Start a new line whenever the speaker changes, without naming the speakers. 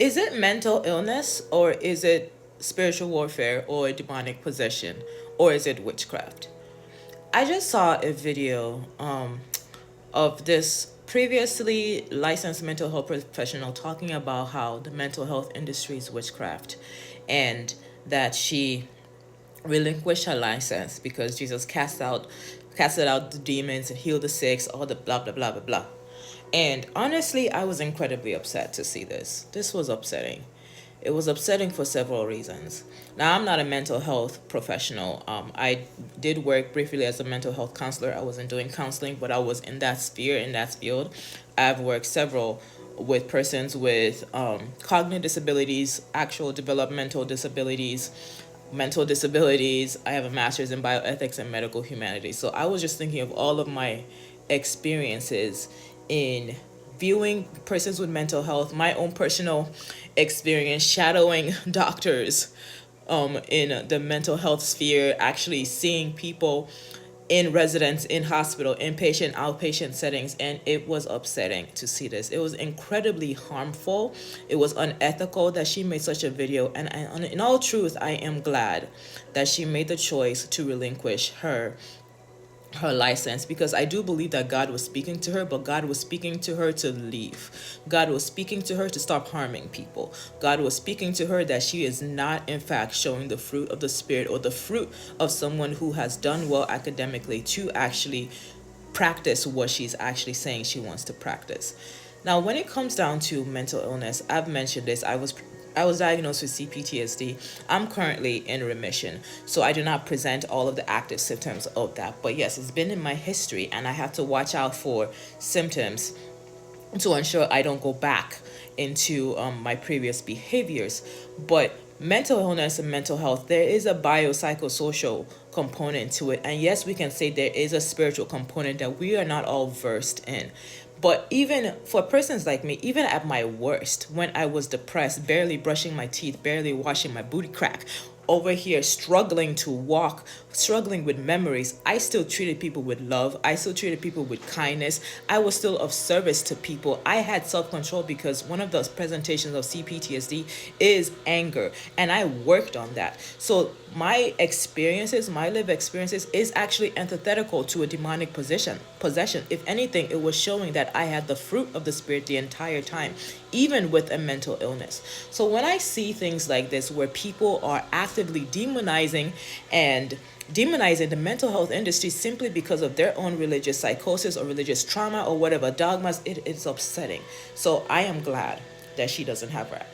Is it mental illness, or is it spiritual warfare or demonic possession, or is it witchcraft? I just saw a video of this previously licensed mental health professional talking about how the mental health industry is witchcraft, and that she relinquished her license because Jesus casted out the demons and healed the sick, all the blah blah blah blah blah. And honestly, I was incredibly upset to see this. This was upsetting. It was upsetting for several reasons. Now, I'm not a mental health professional. I did work briefly as a mental health counselor. I wasn't doing counseling, but I was in that sphere, in that field. I've worked several with persons with cognitive disabilities, actual developmental disabilities, mental disabilities. I have a master's in bioethics and medical humanities. So I was just thinking of all of my experiences in viewing persons with mental health, my own personal experience shadowing doctors in the mental health sphere, actually seeing people in residence, in hospital, inpatient, outpatient settings, and it was upsetting to see this. It was incredibly harmful. It was unethical that she made such a video, and in all truth, I am glad that she made the choice to relinquish her license, because I do believe that God was speaking to her, but God was speaking to her to leave. God was speaking to her to stop harming people. God was speaking to her that she is not, in fact, showing the fruit of the Spirit or the fruit of someone who has done well academically to actually practice what she's actually saying she wants to practice. Now, when it comes down to mental illness, I've mentioned this. I was diagnosed with cPTSD. I'm currently in remission, so I do not present all of the active symptoms of that. But yes, it's been in my history, and I have to watch out for symptoms to ensure I don't go back into my previous behaviors. But mental illness and mental health, there is a biopsychosocial component to it. And yes, we can say there is a spiritual component that we are not all versed in. But even for persons like me, even at my worst, when I was depressed, barely brushing my teeth, barely washing my booty crack, over here struggling to walk, struggling with memories, I still treated people with love. I still treated people with kindness. I was still of service to people. I had self-control because one of the presentations of cPTSD is anger, and I worked on that. So my experiences, my lived experiences, is actually antithetical to a demonic possession. If anything, it was showing that I had the fruit of the Spirit the entire time, even with a mental illness. So when I see things like this, where people are actively demonizing the mental health industry simply because of their own religious psychosis or religious trauma or whatever dogmas, it's upsetting. So I am glad that she doesn't have her